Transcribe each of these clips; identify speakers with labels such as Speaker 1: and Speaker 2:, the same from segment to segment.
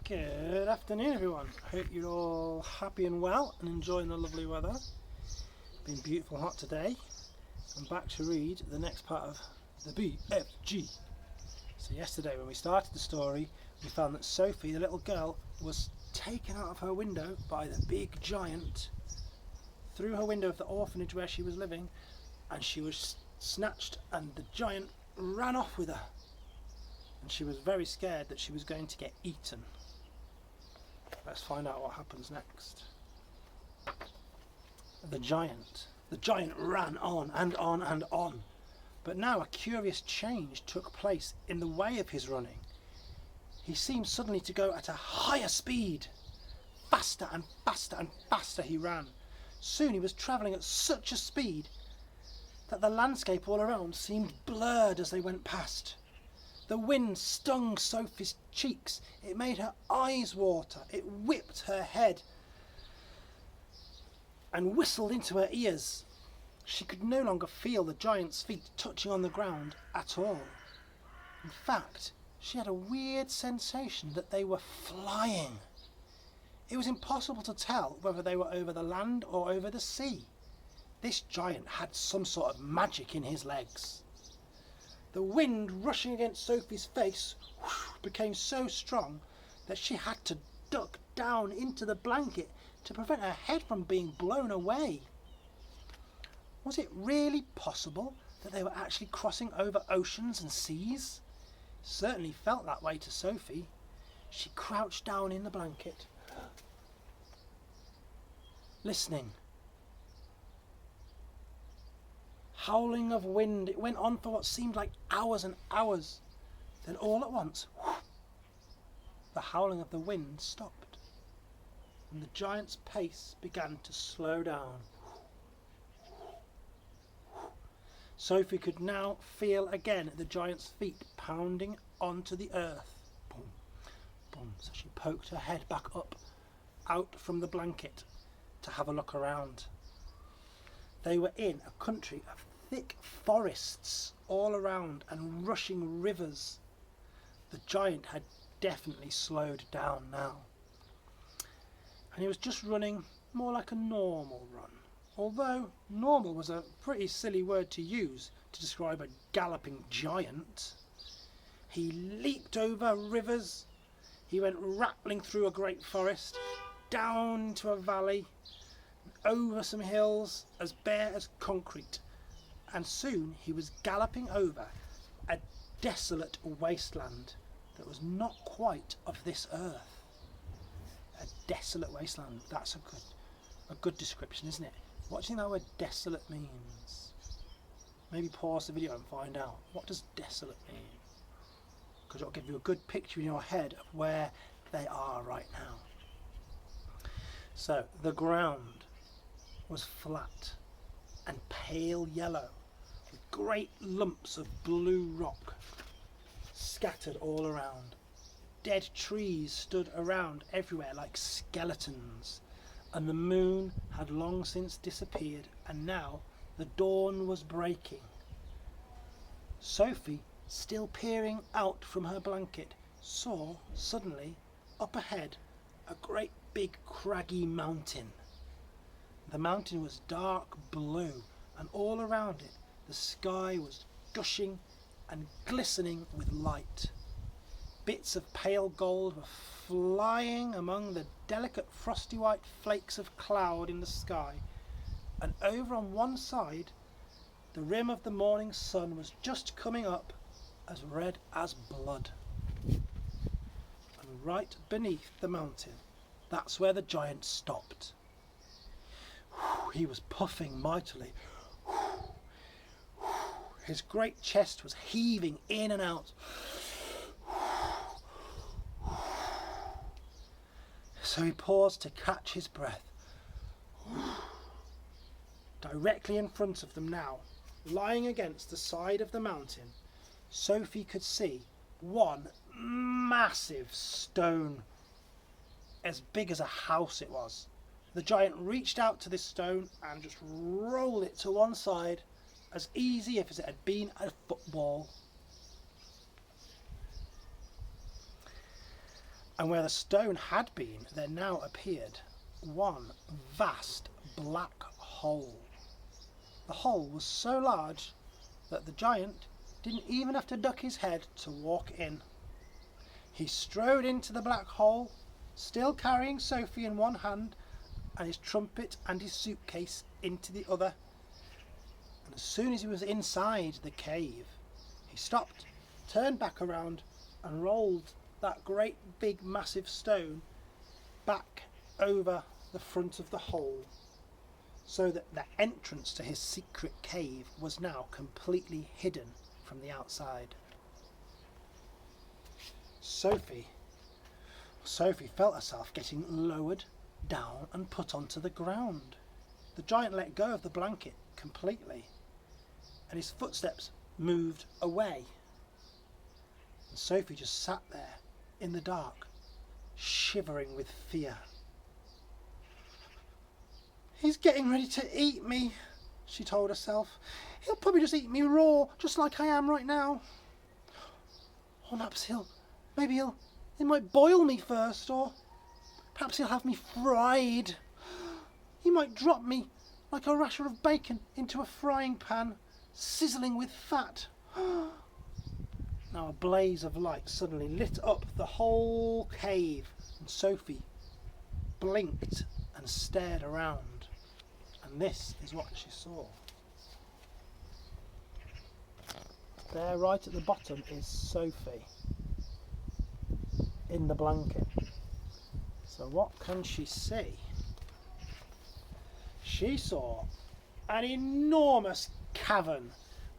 Speaker 1: Good afternoon, everyone. I hope you're all happy and well and enjoying the lovely weather. Been beautiful hot today. I'm back to read the next part of the BFG. So yesterday when we started the story, we found that Sophie, the little girl, was taken out of her window by the big giant through her window of the orphanage where she was living, and she was snatched and the giant ran off with her. And she was very scared that she was going to get eaten. Let's find out what happens next. The giant ran on and on and on. But now a curious change took place in the way of his running. He seemed suddenly to go at a higher speed. Faster and faster and faster he ran. Soon he was travelling at such a speed that the landscape all around seemed blurred as they went past. The wind stung Sophie's cheeks, it made her eyes water, it whipped her head and whistled into her ears. She could no longer feel the giant's feet touching on the ground at all. In fact, she had a weird sensation that they were flying. It was impossible to tell whether they were over the land or over the sea. This giant had some sort of magic in his legs. The wind rushing against Sophie's face became so strong that she had to duck down into the blanket to prevent her head from being blown away. Was it really possible that they were actually crossing over oceans and seas? It certainly felt that way to Sophie. She crouched down in the blanket, listening. Howling of wind. It went on for what seemed like hours and hours. Then all at once, the howling of the wind stopped, and the giant's pace began to slow down. Sophie could now feel again the giant's feet pounding onto the earth. Boom, boom. So she poked her head back up, out from the blanket, to have a look around. They were in a country of thick forests all around and rushing rivers. The giant had definitely slowed down now, and he was just running more like a normal run, although normal was a pretty silly word to use to describe a galloping giant. He leaped over rivers, he went rattling through a great forest, down into a valley, over some hills as bare as concrete, and soon he was galloping over a desolate wasteland that was not quite of this earth. A desolate wasteland, that's a good description, isn't it? What do you think that word desolate means? Maybe pause the video and find out. What does desolate mean? Because it'll give you a good picture in your head of where they are right now. So the ground was flat and pale yellow, with great lumps of blue rock scattered all around. Dead trees stood around everywhere like skeletons, and the moon had long since disappeared, and now the dawn was breaking. Sophie, still peering out from her blanket, saw suddenly up ahead a great big craggy mountain. The mountain was dark blue, and all around it the sky was gushing and glistening with light. Bits of pale gold were flying among the delicate frosty white flakes of cloud in the sky, and over on one side the rim of the morning sun was just coming up, as red as blood. And right beneath the mountain, that's where the giant stopped. He was puffing mightily. His great chest was heaving in and out. So he paused to catch his breath. Directly in front of them now, lying against the side of the mountain, Sophie could see one massive stone, as big as a house it was. The giant reached out to this stone and just rolled it to one side, as easy as it had been a football. And where the stone had been, there now appeared one vast black hole. The hole was so large that the giant didn't even have to duck his head to walk in. He strode into the black hole, still carrying Sophie in one hand and his trumpet and his suitcase into the other. And as soon as he was inside the cave, he stopped, turned back around and rolled that great big massive stone back over the front of the hole, so that the entrance to his secret cave was now completely hidden from the outside. Sophie felt herself getting lowered down and put onto the ground. The giant let go of the blanket completely, and his footsteps moved away. And Sophie just sat there in the dark, shivering with fear. "He's getting ready to eat me," she told herself. "He'll probably just eat me raw, just like I am right now. Or perhaps he might boil me first, or perhaps he'll have me fried. He might drop me like a rasher of bacon into a frying pan, sizzling with fat." Now a blaze of light suddenly lit up the whole cave, and Sophie blinked and stared around. And this is what she saw. There, right at the bottom, is Sophie in the blanket. So what can she see? She saw an enormous cavern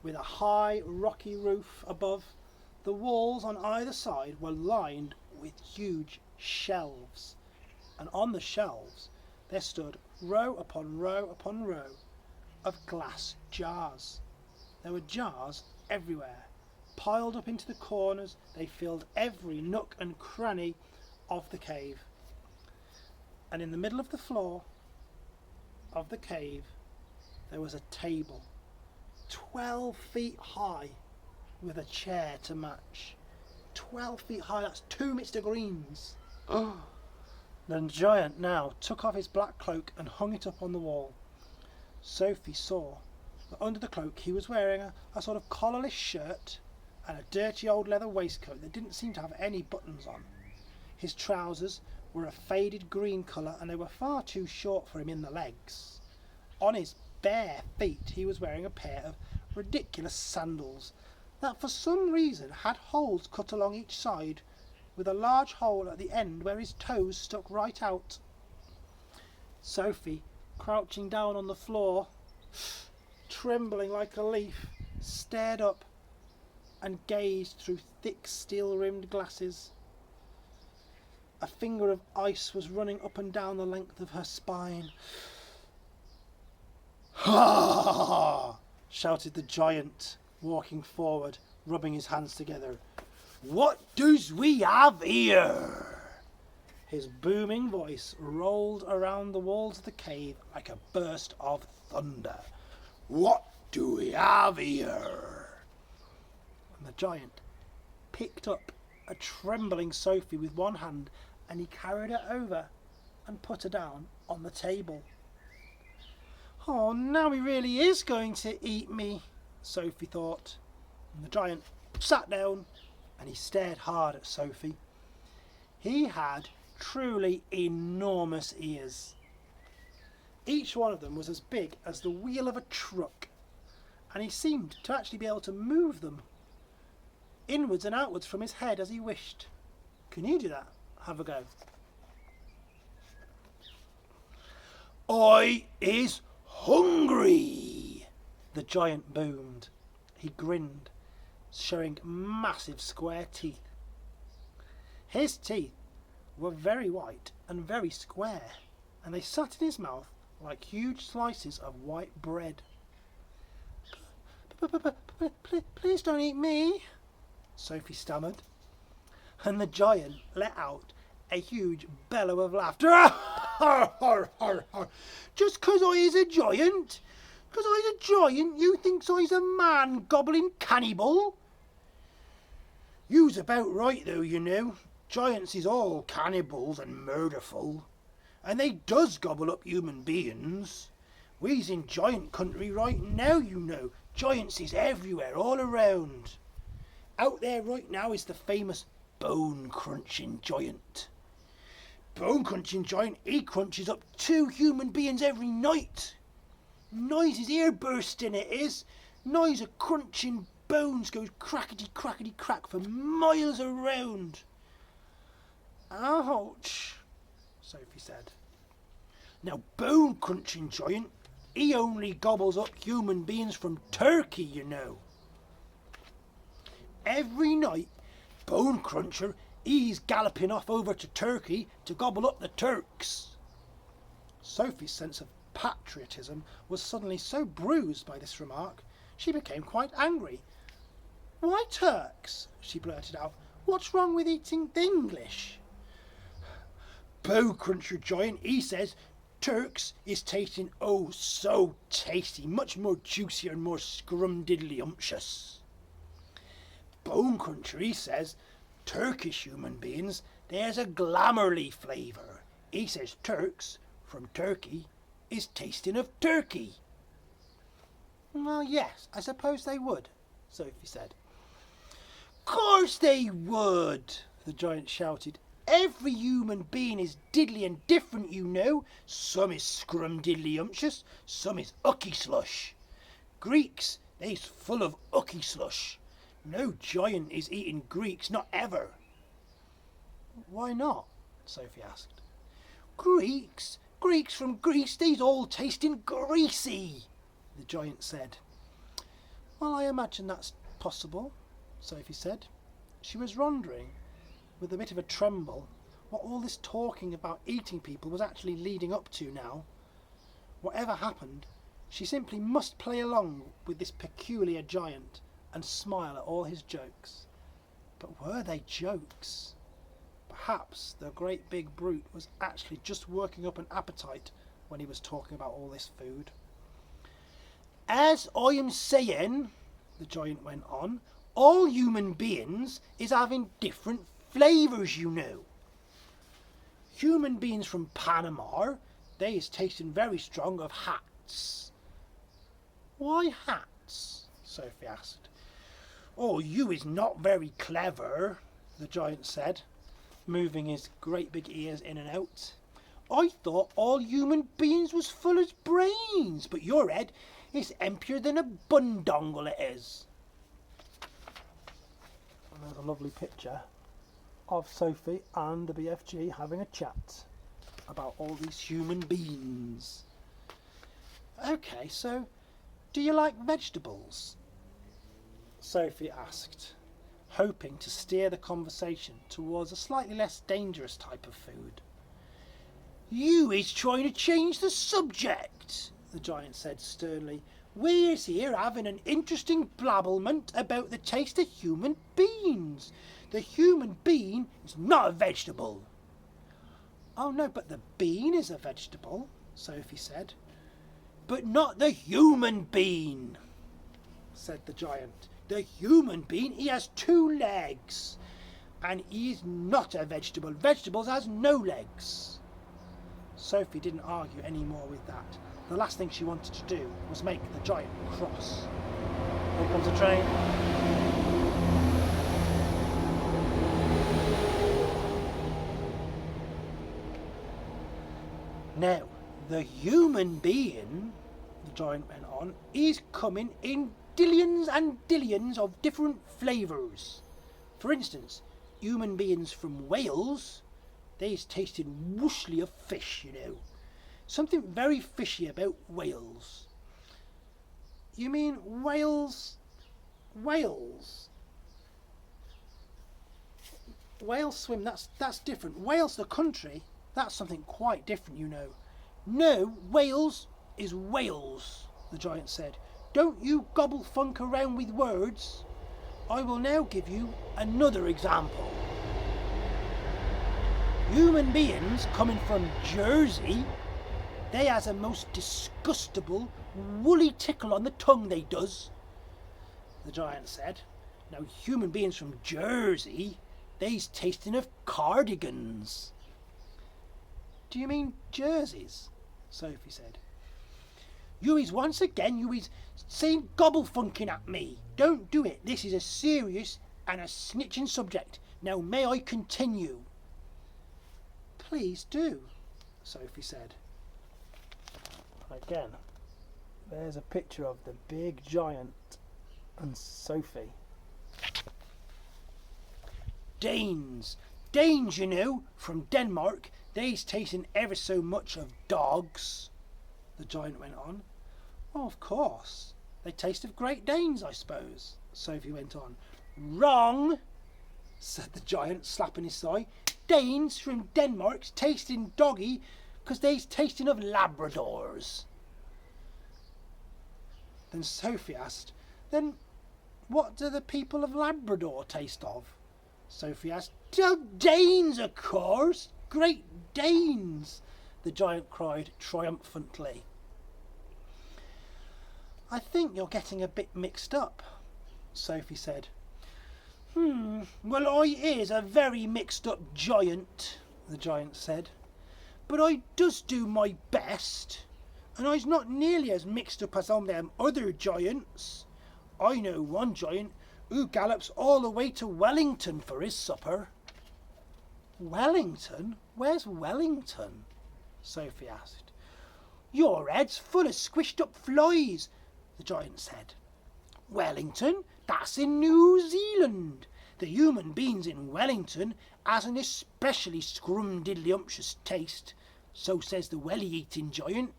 Speaker 1: with a high rocky roof above. The walls on either side were lined with huge shelves, and on the shelves there stood row upon row upon row of glass jars. There were jars everywhere, piled up into the corners. They filled every nook and cranny of the cave. And in the middle of the floor of the cave there was a table 12 feet high with a chair to match. 12 feet high, that's 2 Mr. Greens. The giant now took off his black cloak and hung it up on the wall. Sophie saw that under the cloak he was wearing a sort of collarless shirt and a dirty old leather waistcoat that didn't seem to have any buttons on. His trousers were a faded green colour, and they were far too short for him in the legs. On his bare feet he was wearing a pair of ridiculous sandals that for some reason had holes cut along each side, with a large hole at the end where his toes stuck right out. Sophie, crouching down on the floor, trembling like a leaf, stared up and gazed through thick steel-rimmed glasses. A finger of ice was running up and down the length of her spine. "Ha!" shouted the giant, walking forward, rubbing his hands together. "What does we have here?" His booming voice rolled around the walls of the cave like a burst of thunder. "What do we have here?" And the giant picked up a trembling Sophie with one hand, and he carried her over and put her down on the table. "Oh, now he really is going to eat me," Sophie thought. And the giant sat down and he stared hard at Sophie. He had truly enormous ears. Each one of them was as big as the wheel of a truck, and he seemed to actually be able to move them inwards and outwards from his head as he wished. Can you do that? Have a go. "I is hungry," the giant boomed. He grinned, showing massive square teeth. His teeth were very white and very square, and they sat in his mouth like huge slices of white bread. Please don't eat me," Sophie stammered. And the giant let out a huge bellow of laughter. "Just 'cause I is a giant? 'Cause I's a giant, you thinks I's a man-gobbling cannibal? You's about right though, you know. Giants is all cannibals and murderful, and they does gobble up human beings. We's in giant country right now, you know. Giants is everywhere, all around. Out there right now is the famous bone-crunching giant. Bone-crunching giant, he crunches up 2 human beings every night. Noise ear bursting it is. Noise of crunching bones goes crackety-crackety-crack for miles around. Ouch, Sophie said. Now, bone-crunching giant, he only gobbles up human beings from Turkey, you know. Every night, Bone Cruncher, he's galloping off over to Turkey to gobble up the Turks. Sophie's sense of patriotism was suddenly so bruised by this remark, she became quite angry. "Why Turks?" she blurted out. "What's wrong with eating the English?" Bone Cruncher giant, he says, Turks is tasting oh so tasty, much more juicier and more scrumdiddly-umptious. Bone Cruncher, he says, Turkish human beings, there's a glamourly flavour. He says Turks, from Turkey, is tasting of turkey. Well, yes, I suppose they would, Sophie said. Course they would, the giant shouted. Every human being is diddly and different, you know. Some is scrum-diddly-umptious, some is ucky slush. Greeks, they's full of ucky slush. No giant is eating Greeks, not ever. Why not? Sophie asked. Greeks from Greece, they's all tasting greasy, the giant said. Well, I imagine that's possible, Sophie said. She was wondering, with a bit of a tremble, what all this talking about eating people was actually leading up to now. Whatever happened, she simply must play along with this peculiar giant and smile at all his jokes. But were they jokes? Perhaps the great big brute was actually just working up an appetite when he was talking about all this food. As I am saying, the giant went on, all human beings is having different flavours, you know. Human beings from Panama, they is tasting very strong of hats. Why hats? Sophie asked. Oh, you is not very clever, the giant said, moving his great big ears in and out. I thought all human beings was full of brains, but your head is emptier than a bundongle it is. And there's a lovely picture of Sophie and the BFG having a chat about all these human beings. Okay, so do you like vegetables? Sophie asked, hoping to steer the conversation towards a slightly less dangerous type of food. You is trying to change the subject, the giant said sternly. We's here having an interesting blabblement about the taste of human beans. The human bean is not a vegetable. Oh no, but the bean is a vegetable, Sophie said. But not the human bean, said the giant. The human being, he has 2 legs, and he is not a vegetable. Vegetables has no legs. Sophie didn't argue any more with that. The last thing she wanted to do was make the giant cross. Here comes the train. Now, the human being, the giant went on, is coming in dillions and dillions of different flavours. For instance, human beings from Wales, they's tasted whooshly of fish, you know. Something very fishy about Wales. You mean Wales? Wales? Wales swim, that's different. Wales the country, that's something quite different, you know. No, Wales is Wales, the giant said. Don't you gobble funk around with words. I will now give you another example. Human beings coming from Jersey, they has a most disgustable, woolly tickle on the tongue, they does, the giant said. Now, human beings from Jersey, they's tasting of cardigans. Do you mean jerseys? Sophie said. You is once again, you is saying gobble funking at me. Don't do it. This is a serious and a snitching subject. Now may I continue? Please do, Sophie said. Again, there's a picture of the big giant and Sophie. Danes, you know, from Denmark, they's tasting ever so much of dogs, the giant went on. Oh, of course, they taste of Great Danes, I suppose, Sophie went on. Wrong, said the giant, slapping his thigh. Danes from Denmark's tasting doggy because they's tasting of Labradors. Then Sophie asked, then what do the people of Labrador taste of? Sophie asked. Danes, of course. Great Danes, the giant cried triumphantly. I think you're getting a bit mixed up, Sophie said. Well, I is a very mixed up giant, the giant said. But I does do my best, and I's not nearly as mixed up as on them other giants. I know one giant who gallops all the way to Wellington for his supper. Wellington? Where's Wellington? Sophie asked. Your head's full of squished up flies, the giant said. Wellington? That's in New Zealand. The human beings in Wellington has an especially scrumdiddlyumptious taste, so says the welly-eating giant.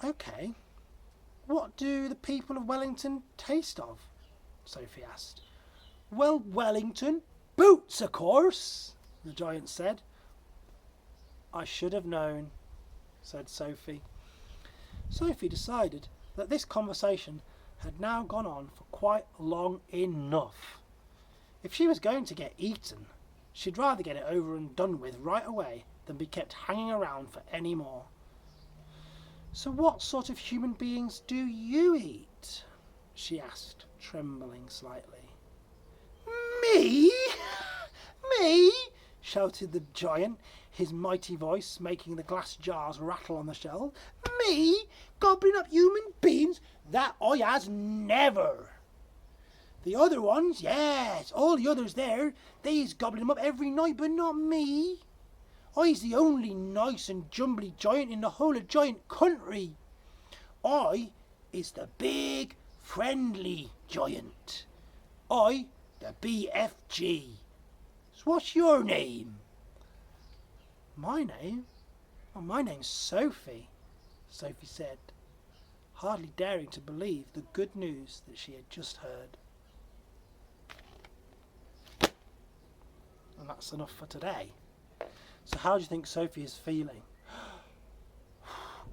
Speaker 1: Okay. What do the people of Wellington taste of? Sophie asked. Well, Wellington, boots, of course, the giant said. I should have known, said Sophie. Sophie decided that this conversation had now gone on for quite long enough. If she was going to get eaten, she'd rather get it over and done with right away than be kept hanging around for any more. So what sort of human beings do you eat? She asked, trembling slightly. Me? Me? Shouted the giant, his mighty voice making the glass jars rattle on the shelf. Me? Gobbling up human beings? That I has never. The other ones, yes, all the others there, they's gobbling them up every night, but not me. I's the only nice and jumbly giant in the whole of giant country. I is the big, friendly giant. I, the BFG. So what's your name? My name? Oh, my name's Sophie, Sophie said, hardly daring to believe the good news that she had just heard. And that's enough for today. So how do you think Sophie is feeling?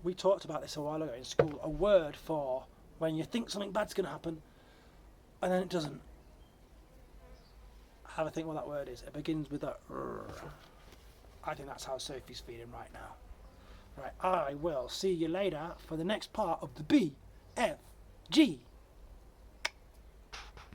Speaker 1: We talked about this a while ago in school. A word for when you think something bad's going to happen and then it doesn't. Have a think what that word is. It begins with a R. I think that's how Sophie's feeling right now. Right, I will see you later for the next part of the BFG.